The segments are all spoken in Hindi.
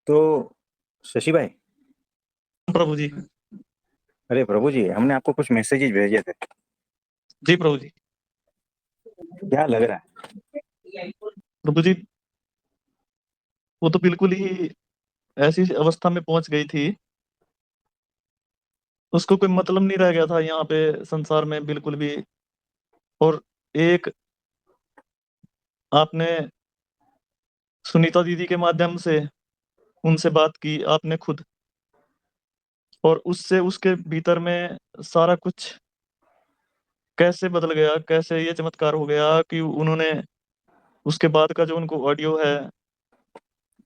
तो शशि भाई, प्रभु जी। अरे प्रभु जी, हमने आपको कुछ मैसेजेस भेजे थे। जी प्रभु जी। क्या लग रहा है? प्रभु जी, वो तो बिल्कुल ही ऐसी अवस्था में पहुंच गई थी, उसको कोई मतलब नहीं रह गया था यहाँ पे संसार में बिल्कुल भी। और एक आपने सुनीता दीदी के माध्यम से उनसे बात की आपने खुद, और उससे उसके भीतर में सारा कुछ कैसे बदल गया, कैसे ये चमत्कार हो गया कि उन्होंने उसके बाद का जो उनको ऑडियो है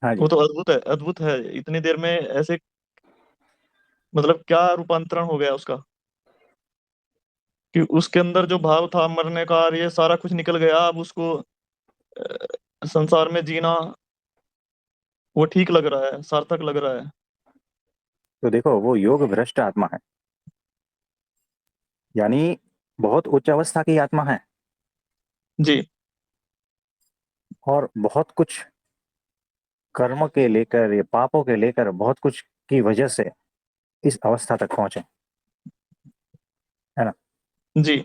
हाँ जी। वो तो अद्भुत है, अद्भुत है। इतनी देर में ऐसे मतलब क्या रूपांतरण हो गया उसका, कि उसके अंदर जो भाव था मरने का और ये सारा कुछ निकल गया। अब उसको संसार में जीना वो ठीक लग रहा है, सार्थक लग रहा है। तो देखो, वो योग भ्रष्ट आत्मा है, यानी बहुत उच्च अवस्था की आत्मा है, जी। और बहुत कुछ कर्म के लेकर या पापों के लेकर बहुत कुछ की वजह से इस अवस्था तक पहुंचे, है ना। जी।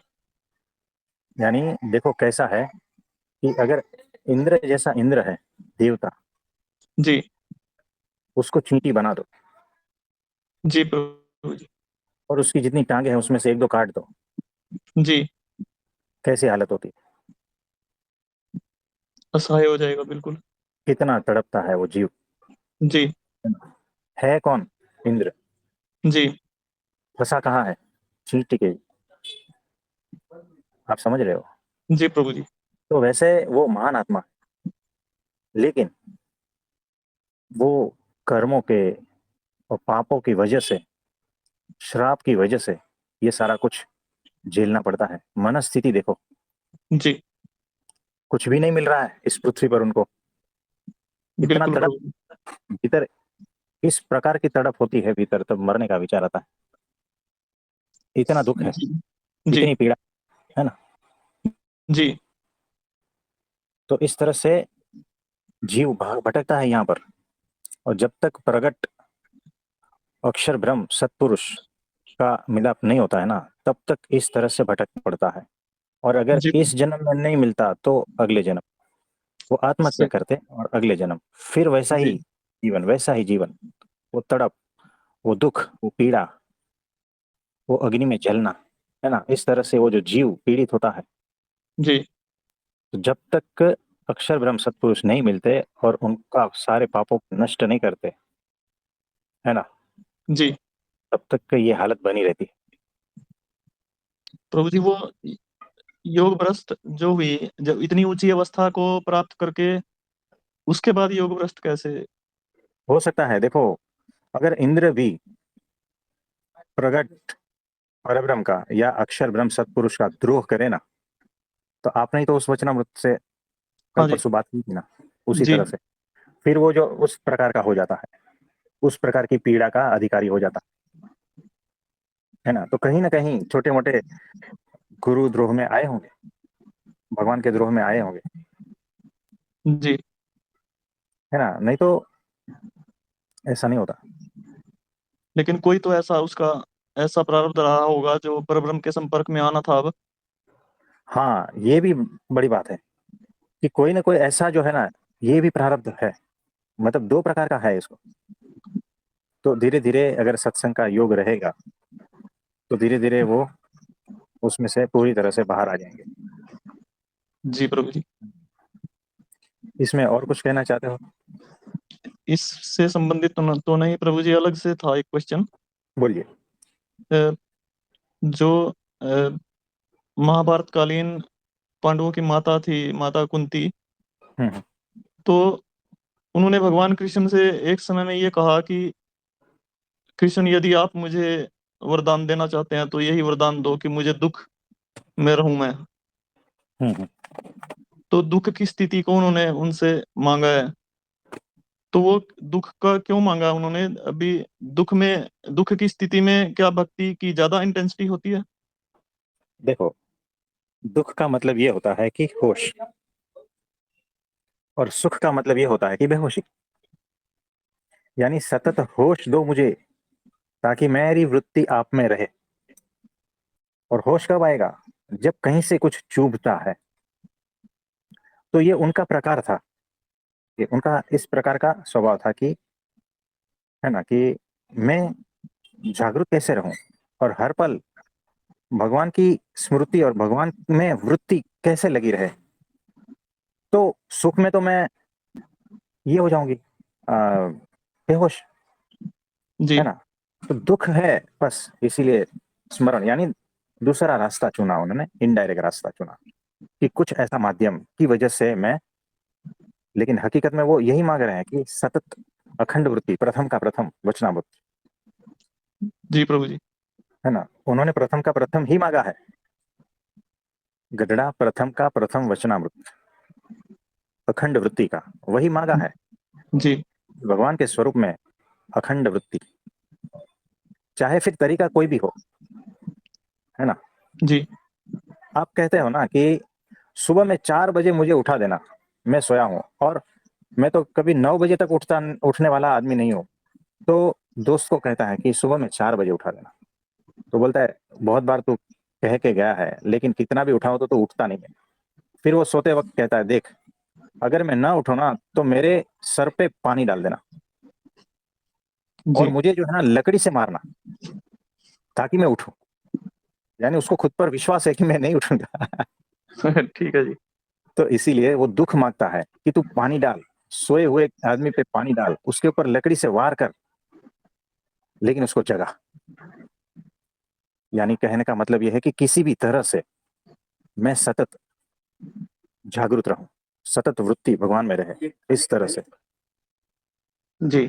यानी देखो कैसा है कि अगर इंद्र जैसा इंद्र है, देवता, जी। उसको चींटी बना दो जी प्रभु जी। और उसकी जितनी टांगे हैं उसमें से एक दो काट दो, जी। कैसी हालत होती असहाय हो जाएगा बिल्कुल। है, कितना तड़पता है वो जीव। जी। है कौन? इंद्र। जी। फंसा कहाँ है? चींटी के। आप समझ रहे हो? जी प्रभु जी। तो वैसे वो महान आत्मा है, लेकिन वो कर्मों के और पापों की वजह से, श्राप की वजह से ये सारा कुछ झेलना पड़ता है। मनस्थिति देखो, जी। कुछ भी नहीं मिल रहा है इस पृथ्वी पर उनको। इतना बिल्कुल तड़प प्रभु जी। भीतर, इस प्रकार की तड़प होती है भीतर, तब मरने का विचार आता है। इतना दुख है, जी। जी। इतनी पीड़ा, है ना। जी। तो इस तरह से जीव भटकता है यहाँ पर, और जब तक प्रगट अक्षर ब्रह्म सत्पुरुष का मिलाप नहीं होता है ना, तब तक इस तरह से भटकना पड़ता है। और अगर जी इस जन्म में नहीं मिलता तो अगले जन्म वो आत्महत्या सही। करते, और अगले जन्म फिर वैसा ही जी। जीवन, वैसा ही जीवन, वो तड़प, वो दुख, वो पीड़ा, वो अग्नि में जलना, है ना। इस तरह से वो जो जीव पीड़ित होता है। जी। तो जब तक अक्षर ब्रह्म सत्पुरुष नहीं मिलते और उनका सारे पापों को नष्ट नहीं करते, है ना, जी तब तक ये हालत बनी रहती है। प्रभु जी, वो योग भ्रष्ट जो हुई, जब इतनी ऊंची अवस्था को प्राप्त करके उसके बाद योग भ्रष्ट कैसे? हो सकता है, देखो, अगर इंद्र भी प्रगट परब्रह्म का या अक्षर ब्रह्म सत्पुरुष का द्रोह करे ना, तो आपने ही तो उस वचनामृत से कल हाँ जी। परसों बात की थी ना, उसी जी। तरह से फिर वो जो उस प्रकार का हो जाता है, उस प्रकार की पीड़ा का अधिकारी हो जाता है ना। तो कहीं ना कहीं छोटे मोटे गुरु द्रोह में आए होंगे, भगवान के द्रोह में आए होंगे, जी। है ना, नहीं तो ऐसा नहीं होता। लेकिन कोई तो ऐसा उसका ऐसा प्रारब्ध रहा होगा जो परब्रह्म के संपर्क में आना था अब। हाँ, ये भी बड़ी बात है कि कोई ना कोई ऐसा जो है ना, ये भी प्रारब्ध है। मतलब दो प्रकार का है इसको। तो धीरे धीरे अगर सत्संग का योग रहेगा, तो धीरे धीरे वो उसमें से पूरी तरह से बाहर आ जाएंगे। जी प्रभु जी। इसमें और कुछ कहना चाहते हो? इससे संबंधित तो नहीं प्रभु जी, अलग से था एक क्वेश्चन। बोलिए। जो अ, महाभारत कालीन पांडवों की माता थी, माता कुंती, हम्म। तो उन्होंने भगवान कृष्ण से एक समय में ये कहा कि कृष्ण, यदि आप मुझे वरदान देना चाहते हैं तो यही वरदान दो कि मुझे दुख में रहूं मैं। हम्म। तो दुख की स्थिति को उन्होंने उनसे मांगा है, तो वो दुख का क्यों मांगा उन्होंने अभी? दुख में, दुख की स्थिति में क्या भक्ति की ज्यादा इंटेंसिटी होती है? देखो, दुख का मतलब ये होता है कि होश, और सुख का मतलब ये होता है कि बेहोशी। यानी सतत होश दो मुझे, ताकि मेरी वृत्ति आप में रहे। और होश कब आएगा? जब कहीं से कुछ चुभता है। तो ये उनका प्रकार था, ये उनका इस प्रकार का स्वभाव था कि, है ना, कि मैं जागरूक कैसे रहूं, और हर पल भगवान की स्मृति और भगवान में वृत्ति कैसे लगी रहे। तो सुख में तो मैं ये हो जाऊंगी, बेहोश, जी। है ना। तो दुख है, बस इसीलिए स्मरण, यानी दूसरा रास्ता चुना उन्होंने, इनडायरेक्ट रास्ता चुना, कि कुछ ऐसा माध्यम की वजह से मैं, लेकिन हकीकत में वो यही मांग रहे हैं कि सतत अखंड वृत्ति, प्रथम का प्रथम वचनामृत, जी प्रभु जी। है ना। उन्होंने प्रथम का प्रथम ही मांगा है। गदड़ा प्रथम का प्रथम वचनामृत, अखंड वृत्ति का वही मांगा है। जी। भगवान के स्वरूप में अखंड वृत्ति, चाहे फिर तरीका कोई भी हो, है ना। जी। आप कहते हो ना कि सुबह में 4 बजे मुझे उठा देना, मैं सोया हूं, और मैं तो कभी 9 बजे तक उठने वाला आदमी नहीं हूं। तो दोस्त को कहता है कि सुबह में 4 बजे उठा देना। तो बोलता है, बहुत बार तू कह के गया है, लेकिन कितना भी उठाऊं तो तू उठता नहीं है। फिर वो सोते वक्त कहता है, देख, अगर मैं ना उठूं ना तो मेरे सर पे पानी डाल देना, और जी। मुझे जो है ना लकड़ी से मारना, ताकि मैं उठूं। यानी उसको खुद पर विश्वास है कि मैं नहीं उठूंगा। ठीक है जी। तो इसीलिए वो दुख मांगता है कि तू पानी डाल, सोए हुए आदमी पे पानी डाल, उसके ऊपर लकड़ी से वार कर, लेकिन उसको जगा। यानी कहने का मतलब यह है कि किसी भी तरह से मैं सतत जागरूक रहूं, सतत वृत्ति भगवान में रहे, इस तरह से। जी।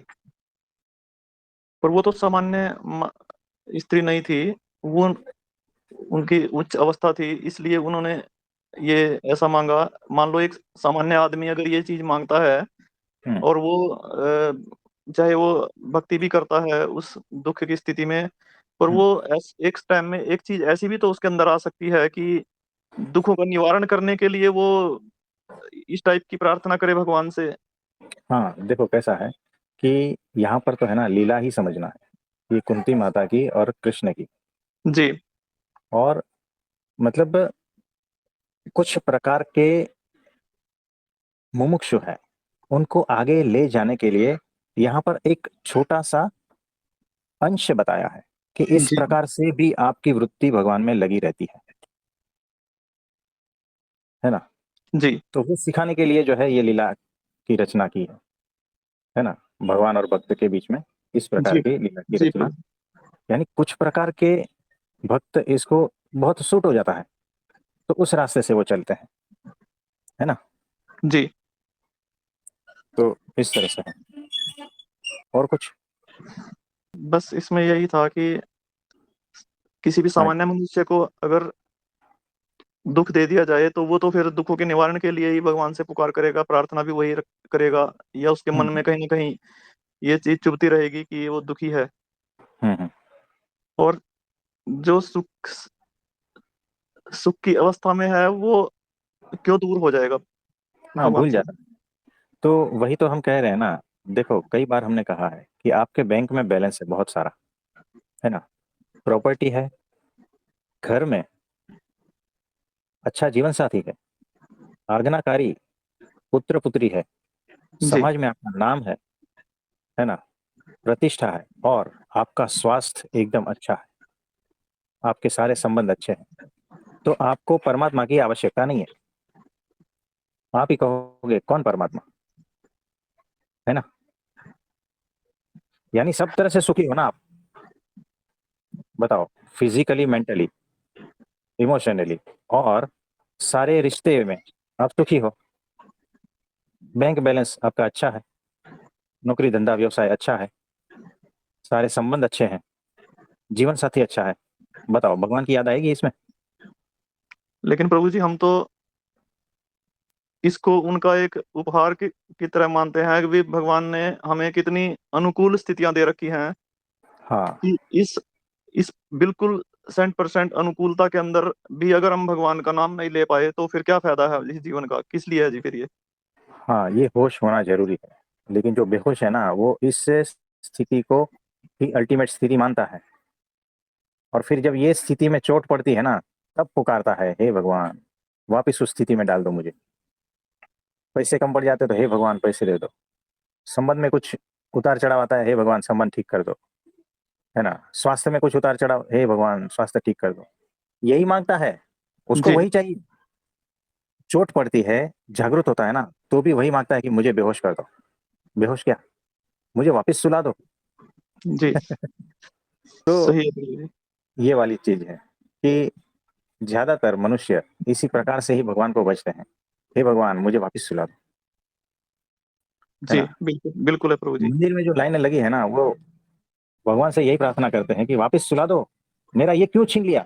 पर वो तो सामान्य स्त्री नहीं थी, वो उनकी उच्च अवस्था थी, इसलिए उन्होंने ये ऐसा मांगा। मान लो एक सामान्य आदमी अगर ये चीज मांगता है, हम्म। और वो चाहे वो भक्ति भी करता है उस दुख की स्थिति में, पर हम्म। वो एक टाइम में एक चीज ऐसी भी तो उसके अंदर आ सकती है कि दुखों का निवारण करने के लिए वो इस टाइप की प्रार्थना करे भगवान से। हाँ, देखो कैसा है कि यहाँ पर तो है ना लीला ही समझना है, ये कुंती माता की और कृष्ण की। जी। और मतलब कुछ प्रकार के मुमुक्षु है, उनको आगे ले जाने के लिए यहाँ पर एक छोटा सा अंश बताया है, कि इस जी। प्रकार से भी आपकी वृत्ति भगवान में लगी रहती है ना। जी। तो वो सिखाने के लिए जो है ये लीला की रचना की है ना। भगवान और भक्त के बीच में इस प्रकार जी। की लीला की जी रचना, प्रभु। यानी कुछ प्रकार के भक्त इसको बहुत सूट हो जाता है, तो उस रास्ते से वो चलते हैं, है ना। जी। तो इस तरह से है। और कुछ? बस इसमें यही था कि किसी भी हाँ। सामान्य मनुष्य को अगर दुख दे दिया जाए तो वो तो फिर दुखों के निवारण के लिए ही भगवान से पुकार करेगा, प्रार्थना भी वही करेगा, या उसके मन हम्म। में कहीं ना कहीं ये चीज चुभती रहेगी कि वो दुखी है। हम्म। और जो सुख सुख की अवस्था में है वो क्यों दूर हो जाएगा हाँ, भगवान भूल से। जाता। तो वही तो हम कह रहे हैं ना। देखो, कई बार हमने कहा है कि आपके बैंक में बैलेंस है बहुत सारा, है ना, प्रॉपर्टी है, घर में अच्छा जीवन साथी है, आज्ञाकारी पुत्र पुत्री है, जी। समाज में आपका नाम है ना, प्रतिष्ठा है, और आपका स्वास्थ्य एकदम अच्छा है, आपके सारे संबंध अच्छे हैं। तो आपको परमात्मा की आवश्यकता नहीं है। आप ही कहोगे कौन परमात्मा, है ना। यानी सब तरह से सुखी हो ना आप, बताओ, फिजिकली, मेंटली, इमोशनली, और सारे रिश्ते में आप सुखी हो, बैंक बैलेंस आपका अच्छा है, नौकरी धंधा व्यवसाय अच्छा है, सारे संबंध अच्छे हैं, जीवन साथी अच्छा है। बताओ, भगवान की याद आएगी इसमें? लेकिन प्रभु जी हम तो इसको उनका एक उपहार की तरह मानते हैं कि भी भगवान ने हमें कितनी अनुकूल स्थितियां दे रखी हैं हाँ। कि इस बिल्कुल 100% अनुकूलता के अंदर भी अगर हम भगवान का नाम नहीं ले पाए तो फिर क्या फायदा है इस जीवन का, किस लिए है जी फिर ये। हाँ, ये होश होना जरूरी है। लेकिन जो बेहोश है ना, वो इस स्थिति को ही अल्टीमेट स्थिति मानता है, और फिर जब ये स्थिति में चोट पड़ती है ना, तब पुकारता है, हे भगवान वापिस उस स्थिति में डाल दो मुझे। पैसे कम पड़ जाते तो हे भगवान पैसे दे दो। संबंध में कुछ उतार चढ़ाव आता है, हे भगवान संबंध ठीक कर दो। है ना, स्वास्थ्य में कुछ उतार चढ़ाव, हे भगवान स्वास्थ्य ठीक कर दो। यही मांगता है, उसको जी वही चाहिए। चोट पड़ती है, जागृत होता है ना, तो भी वही मांगता है कि मुझे बेहोश कर दो। बेहोश क्या, मुझे वापस सुला दो। जी। तो सही है प्रभु जी। ये वाली चीज है कि ज्यादातर मनुष्य इसी प्रकार से ही भगवान को बचते हैं, हे भगवान मुझे वापस सुला दो। है जी ना, बिल्कुल बिल्कुल है प्रभु जी। मंदिर में जो लाइनें लगी है ना, वो भगवान से यही प्रार्थना करते हैं कि वापस सुला दो, मेरा ये क्यों छीन लिया।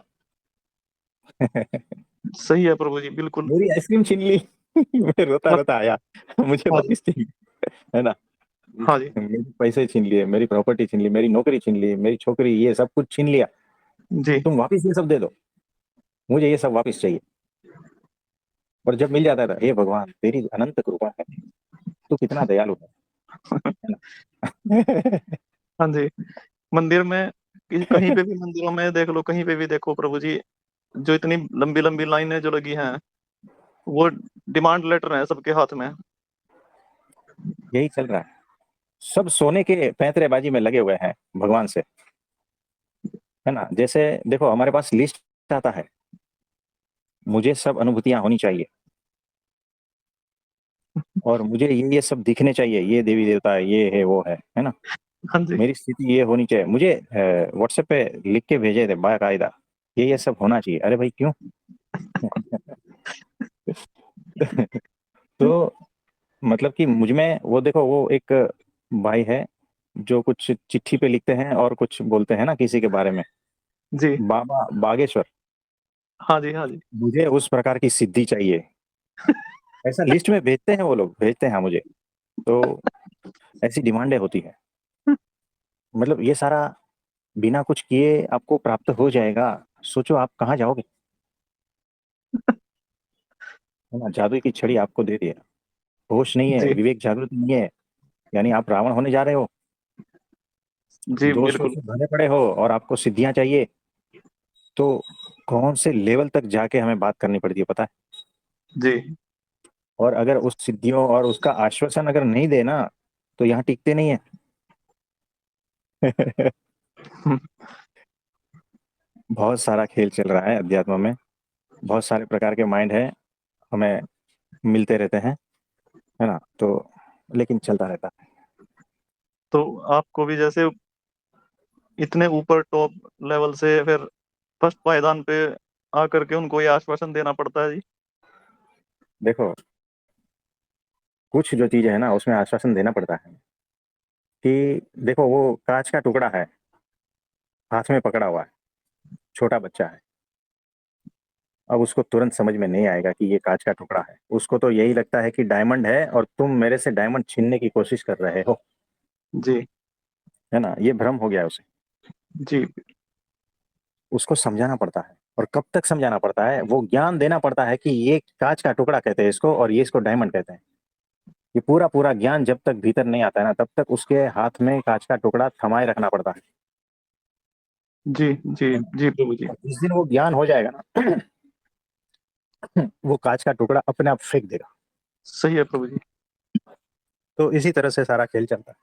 सही है प्रभु जी बिल्कुल। मेरी आइसक्रीम छीन ली। मैं रोता मत रोता आया, मुझे हाँ जी। वापस चाहिए। है ना, हाँ जी। मेरे पैसे छीन लिए, मेरी प्रॉपर्टी छीन ली, मेरी नौकरी छीन ली, मेरी छोकरी, ये सब कुछ छीन लिया, जी तुम वापस ये सब दे दो, मुझे ये सब वापस चाहिए। और जब मिल जाता था, हे भगवान तेरी अनंत कृपा है, तू कितना दयालु है ना। हाँ जी। मंदिर में कहीं पे भी मंदिरों में देख लो, कहीं पे भी देखो प्रभु जी, जो इतनी लंबी लंबी लाइनें जो लगी हैं, वो डिमांड लेटर है सबके हाथ में। यही चल रहा है, सब सोने के पैंतरेबाजी में लगे हुए हैं भगवान से। है ना, जैसे देखो हमारे पास लिस्ट आता है, मुझे सब अनुभूतियां होनी चाहिए, और मुझे ये सब दिखने चाहिए, ये देवी देवता है, ये है वो है ना। हाँ जी। मेरी स्थिति ये होनी चाहिए, मुझे व्हाट्सएप पे लिख के भेजे थे बाकायदा, ये सब होना चाहिए। अरे भाई क्यों। तो मतलब कि मुझ में वो देखो, वो एक भाई है जो कुछ चिट्ठी पे लिखते हैं और कुछ बोलते हैं ना किसी के बारे में, जी। बाबा बागेश्वर, हाँ जी। हाँ जी। मुझे उस प्रकार की सिद्धि चाहिए। ऐसा लिस्ट में भेजते हैं वो लोग, भेजते हैं मुझे। तो ऐसी डिमांडें होती है, मतलब ये सारा बिना कुछ किए आपको प्राप्त हो जाएगा, सोचो आप कहाँ जाओगे। है ना, जादू की छड़ी आपको दे दिया, होश नहीं है, जी विवेक जागृत नहीं है, यानी आप रावण होने जा रहे हो, जी दोषों बिल्कुल। से भरे पड़े हो और आपको सिद्धियां चाहिए। तो कौन से लेवल तक जाके हमें बात करनी पड़ती है पता है। जी और अगर उस सिद्धियों और उसका आश्वासन अगर नहीं देना, तो यहाँ टिकते नहीं है। बहुत सारा खेल चल रहा है अध्यात्म में, बहुत सारे प्रकार के माइंड है, हमें मिलते रहते हैं। है ना, तो लेकिन चलता रहता है। तो आपको भी जैसे इतने ऊपर टॉप लेवल से फिर फर्स्ट पायदान पे आकर के उनको ये आश्वासन देना पड़ता है जी। देखो, कुछ जो चीजें है ना उसमें आश्वासन देना पड़ता है कि देखो वो कांच का टुकड़ा है, हाथ में पकड़ा हुआ है, छोटा बच्चा है। अब उसको तुरंत समझ में नहीं आएगा कि ये कांच का टुकड़ा है, उसको तो यही लगता है कि डायमंड है और तुम मेरे से डायमंड छीनने की कोशिश कर रहे हो। जी है ना, ये भ्रम हो गया उसे। जी उसको समझाना पड़ता है, और कब तक समझाना पड़ता है, वो ज्ञान देना पड़ता है कि ये कांच का टुकड़ा कहते हैं इसको, और ये इसको डायमंड कहते हैं। ये पूरा पूरा ज्ञान जब तक भीतर नहीं आता है ना, तब तक उसके हाथ में कांच का टुकड़ा थमाए रखना पड़ता है। जी जी है ना? जी प्रभु जी। और जिस दिन वो ज्ञान हो जाएगा ना, वो कांच का टुकड़ा अपने आप फेंक देगा। सही है प्रभु जी। तो इसी तरह से सारा खेल चलता है।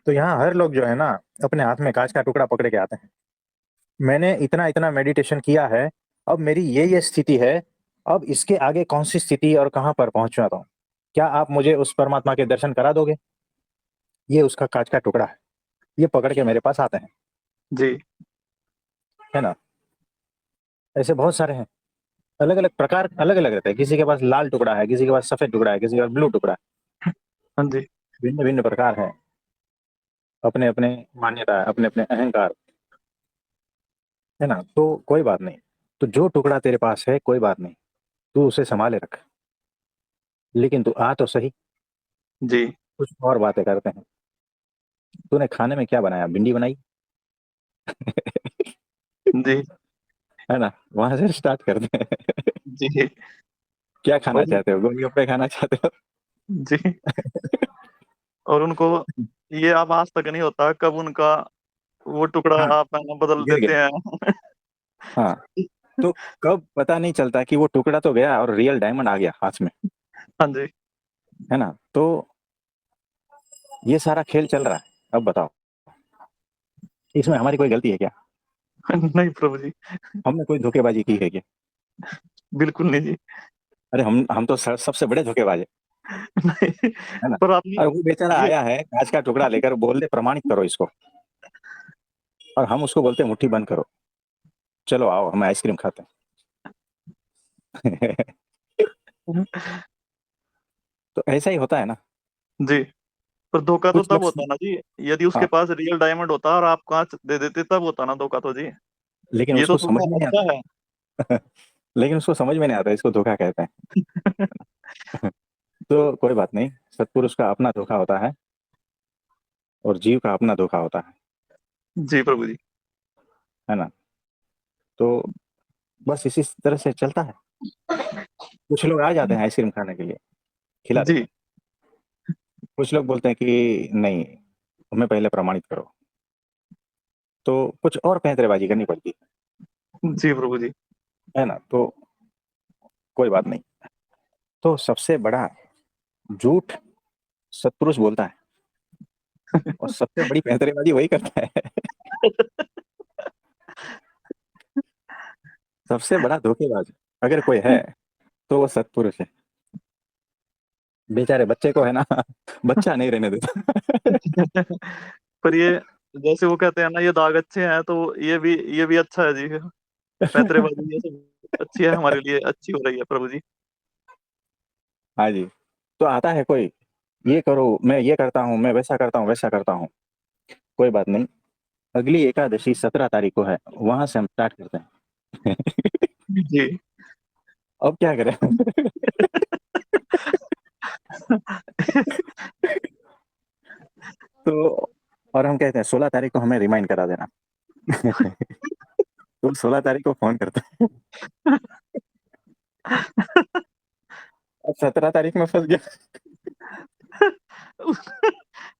तो यहाँ हर लोग जो है ना, अपने हाथ में कांच का टुकड़ा पकड़ के आते हैं। मैंने इतना इतना मेडिटेशन किया है, अब मेरी ये स्थिति है, अब इसके आगे कौन सी स्थिति और कहाँ पर पहुंच जाता हूँ, क्या आप मुझे उस परमात्मा के दर्शन करा दोगे। ये उसका कांच का टुकड़ा है, ये पकड़ के मेरे पास आते हैं। जी है ना, ऐसे बहुत सारे हैं, अलग अलग प्रकार, अलग अलग रहते हैं, किसी के पास लाल टुकड़ा है, किसी के पास सफेद टुकड़ा है, किसी के पास ब्लू टुकड़ा है। हाँ जी। भिन्न भिन्न प्रकार है, अपने अपने मान्यता है, अपने अपने अहंकार। है ना, तो कोई बात नहीं, तो जो टुकड़ा तेरे पास है कोई बात नहीं, तू उसे संभाले रख, लेकिन तू आ तो सही। जी कुछ और बातें करते हैं, तूने खाने में क्या बनाया, भिंडी बनाई। जी है ना, वहां से स्टार्ट करते हैं। जी क्या खाना और चाहते हो, गोलगप्पे खाना चाहते हो। जी और उनको ये आभास तक नहीं होता कब उनका वो टुकड़ा हाँ, आप बदल गिर देते गया। हैं। हाँ, तो कब पता नहीं चलता कि वो टुकड़ा तो गया और रियल डायमंड आ गया हाथ में, हाँ जी। है ना? तो ये सारा खेल चल रहा है। अब बताओ, इसमें हमारी कोई गलती है क्या? नहीं प्रभु जी, हमने कोई धोखेबाजी की है क्या? बिल्कुल नहीं जी। अरे हम तो सबसे बड़े धोखेबाज है। नहीं, है ना? पर आपने और वो बेचारा ये आया है कांच का टुकड़ा लेकर, बोल दे प्रमाणित करो इसको, और हम उसको बोलते हैं मुट्ठी बंद करो, चलो आओ हम आइसक्रीम खाते हैं। तो ऐसा ही होता है ना। जी, पर धोखा तो कुछ तब लोग, होता ना जी, यदि उसके हाँ, पास रियल डायमंड होता और आप कांच दे देते तब होता ना धोखा तो जी। लेकिन ये तो उसको समझ धोखा में नहीं अच्छा आता। है। लेकिन उसको समझ में नहीं आता इसको धोखा कहते हैं। तो कोई बात नहीं, सत्पुरुष का अपना धोखा होता है और जीव का अपना धोखा होता जी प्रभु जी। है ना? तो बस इसी तरह से चलता है। कुछ लोग आ जाते हैं आइसक्रीम खाने के लिए, खिला देते जी। हैं। कुछ लोग बोलते हैं कि नहीं, हमें पहले प्रमाणित करो, तो कुछ और पैंतरेबाजी करनी पड़ती जी प्रभु जी। है ना? तो कोई बात नहीं। तो सबसे बड़ा झूठ सत्पुरुष बोलता है, और सबसे बड़ी पैंतरेबाजी वही करता है। सबसे बड़ा धोखेबाज अगर कोई है तो वो सत्पुरुष है। बेचारे बच्चे को है ना, बच्चा नहीं रहने देता। पर ये जैसे वो कहते हैं ना ये दाग अच्छे हैं तो ये भी अच्छा है जी। पैंतरेबाजी ये सब अच्छी है, हमारे लिए अच्छी हो रही है प्रभु जी। हाँ जी। तो आता है कोई, ये करो, मैं ये करता हूँ, मैं वैसा करता हूँ, वैसा करता हूँ। कोई बात नहीं, अगली एकादशी 17 तारीख को है, वहां से हम स्टार्ट करते हैं। जी। अब क्या करें? तो और हम कहते हैं 16 तारीख को हमें रिमाइंड करा देना। तो 16 तारीख को फोन करते हैं। अब 17 तारीख में फंस गया।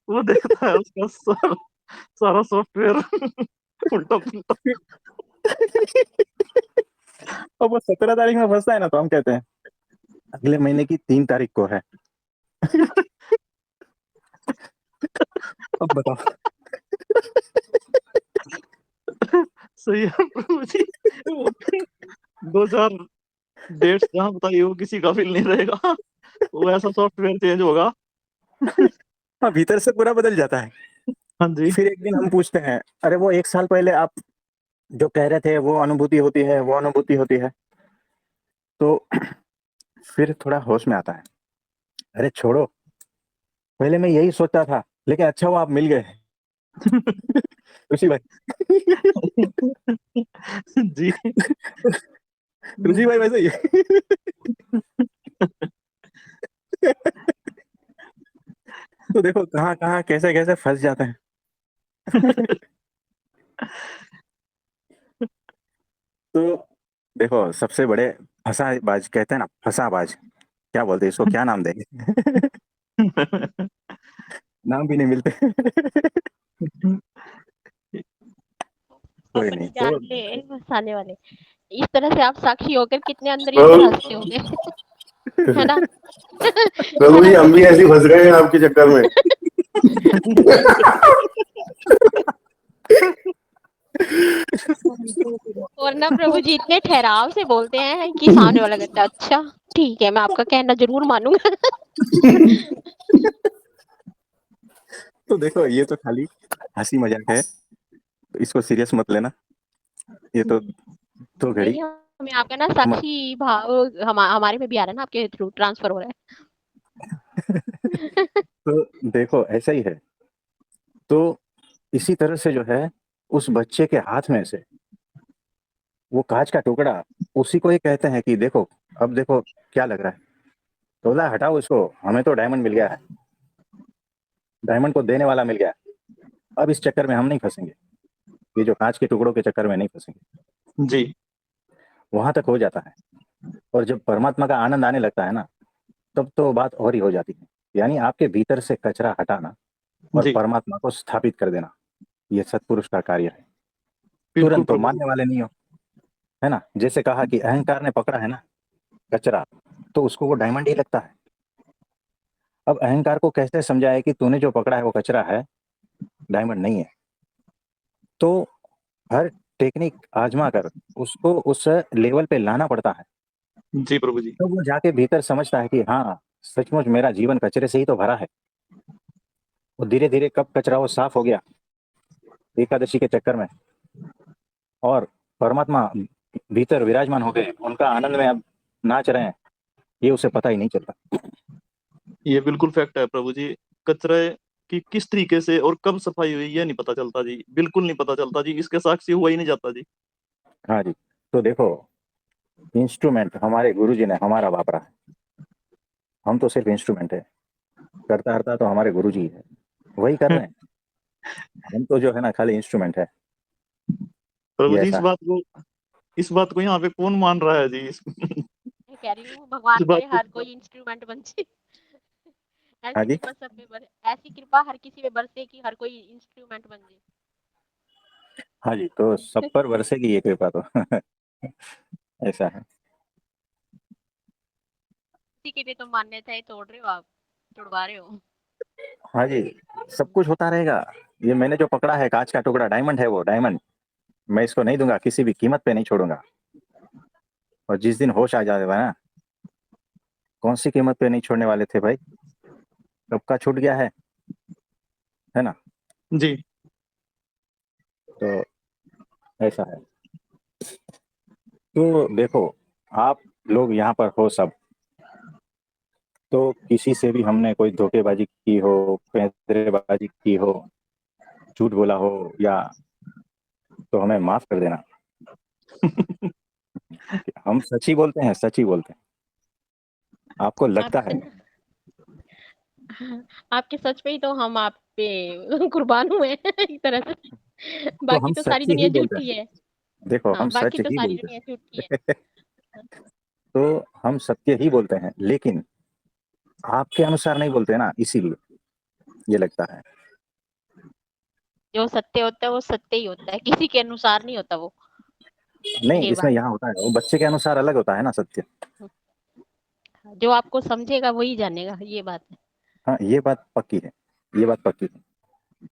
वो देखता है उसका सारा सारा सॉफ्टवेयर उल्टा पुल्टा। अब वो 17 तारीख में फंसता है ना, तो हम कहते हैं अगले महीने की 3 तारीख को है। अब बताओ। सही है प्रभु जी। वो 2000 डेट्स जहाँ बताइए वो किसी का फिल नहीं रहेगा, वो ऐसा सॉफ्टवेयर चेंज होगा। हाँ, भीतर से पूरा बदल जाता है। हाँ जी। फिर एक दिन हम पूछते हैं, अरे वो 1 साल पहले आप जो कह रहे थे वो अनुभूति होती है, वो अनुभूति होती है। तो फिर थोड़ा होश में आता है, अरे छोड़ो, पहले मैं यही सोचता था, लेकिन अच्छा हुआ आप मिल गए। ऋषि भाई। जी। ऋषि भाई वैसे ही है। तो देखो कहाँ कहाँ कैसे कैसे फंस जाते हैं। तो देखो सबसे बड़े फंसाबाज कहते हैं ना, फंसाबाज, क्या बोलते हैं इसको, क्या नाम देंगे? नाम भी नहीं मिलते। कोई नहीं। अपनी जान ले फंसाने वाले। इस तरह से आप साक्षी होकर कितने अंदर ही अंदर प्रभु हंसते होंगे। है ना? है प्रभु जी ना हम प्रभु भी जी? ऐसे ही फंस गए हैं आपके चक्कर में। और ना प्रभु जी इतने ठहराव से बोलते हैं कि सामने वाला कहता है अच्छा ठीक है, मैं आपका कहना जरूर मानूंगा। तो देखो ये तो खाली हंसी मजाक है, तो इसको सीरियस मत लेना। ये तो घड़ी नहीं, हमें आपका ना हम। साक्षी भाव हमारे में भी आ रहा है ना, आपके थ्रू ट्रांसफर हो रहा है। तो देखो ऐसा ही है। तो इसी तरह से जो है, उस बच्चे के हाथ में से वो कांच का टुकड़ा, उसी को ही कहते हैं कि देखो, अब देखो क्या लग रहा है, तो बोला हटाओ इसको, हमें तो डायमंड मिल गया है, डायमंड को देने वाला मिल गया है। अब इस चक्कर में हम नहीं फंसेंगे, ये जो कांच के टुकड़ों के चक्कर में नहीं फंसेंगे। जी। वहां तक हो जाता है। और जब परमात्मा का आनंद आने लगता है ना, तब तो बात और ही हो जाती है। यानी आपके भीतर से कचरा हटाना और जी परमात्मा को स्थापित कर देना, ये सत्पुरुष का कार्य है। बिल्कुल तुरंत तो प्रभु जी। मानने वाले नहीं हो, है ना? जैसे कहा कि अहंकार ने पकड़ा है ना कचरा, तो उसको वो डायमंड ही लगता है। अब अहंकार को कैसे समझाए कि तूने जो पकड़ा है वो कचरा है, डायमंड नहीं है। तो हर टेक्निक आजमा कर उसको उस लेवल पे लाना पड़ता है, जी प्रभु जी। तो वो जाके भीतर समझता है कि हाँ, सचमुच मेरा जीवन कचरे से ही तो भरा है। वो धीरे धीरे कब कचरा वो साफ हो गया एकादशी के चक्कर में, और परमात्मा भीतर विराजमान हो गए, उनका आनंद में अब नाच रहे हैं, ये उसे पता ही नहीं चलता। ये बिल्कुल फैक्ट है प्रभु जी। कचरे की किस तरीके से और कब सफाई हुई ये नहीं पता चलता जी, बिल्कुल नहीं पता चलता जी, इसके साक्षी हुआ ही नहीं जाता जी। हाँ जी, तो देखो, इंस्ट्रूमेंट हमारे गुरु जी ने हमारा वापरा है, हम तो सिर्फ इंस्ट्रूमेंट है। करता हरता तो हमारे गुरु जी है, वही कर रहे हैं, हम तो जो है ना खाली इंस्ट्रूमेंट है। प्रभु ये जी ऐसा है। इस बात को यहाँ पे कौन मान रहा है जी? मैं कह रही हूँ भगवान इस बात करे को हर कोई इंस्ट्रूमेंट बन जाए। हाँ ऐसी जी, कृपा सब पे ऐसी कृपा हर किसी पे बरसे कि हर कोई इंस्ट्रूमेंट बन जाए। हाँ जी, तो सब पर बरसेगी ये कृपा तो। ऐसा है। किसी की भी तो मान्यताएं तोड़ रहे हो आप, तोड़वा रहे हो। हाँ जी, सब कुछ होता रहेगा। ये मैंने जो पकड़ा है कांच का टुकड़ा, डायमंड है वो, डायमंड मैं इसको नहीं दूंगा, किसी भी कीमत पे नहीं छोड़ूंगा। और जिस दिन होश आ जाएगा ना, कौन सी कीमत पे नहीं छोड़ने वाले थे भाई, कब का छूट गया है ना? जी तो ऐसा है। तो देखो, आप लोग यहाँ पर हो सब, तो किसी से भी हमने कोई धोखेबाजी की हो, पैंतरेबाजी की हो, झूठ बोला हो, या तो हमें माफ कर देना। हम सच ही बोलते हैं, सच ही बोलते हैं, आपको लगता है। आपसे आपके सच पे ही तो हम आप पे कुर्बान हुए हैं एक तरह से। तो बाकी हम तो सारी सच ही दुनिया बोलते झूठी हैं, है। देखो हाँ, हम बाकी सच तो ही सारी बोलते दुनिया झूठी है। हैं। तो हम सत्य ही बोलते हैं, लेकिन आपके अनुसार नहीं बोलते ना, इसीलिए ये लगता है। जो सत्य होता है वो सत्य ही होता है, किसी के अनुसार नहीं होता वो। नहीं, ये इसमें बात यहाँ होता है, वो बच्चे के अनुसार अलग होता है ना सत्य। है। जो आपको समझेगा वही जानेगा, ये बात है। हाँ, ये बात पक्की है, ये बात पक्की है।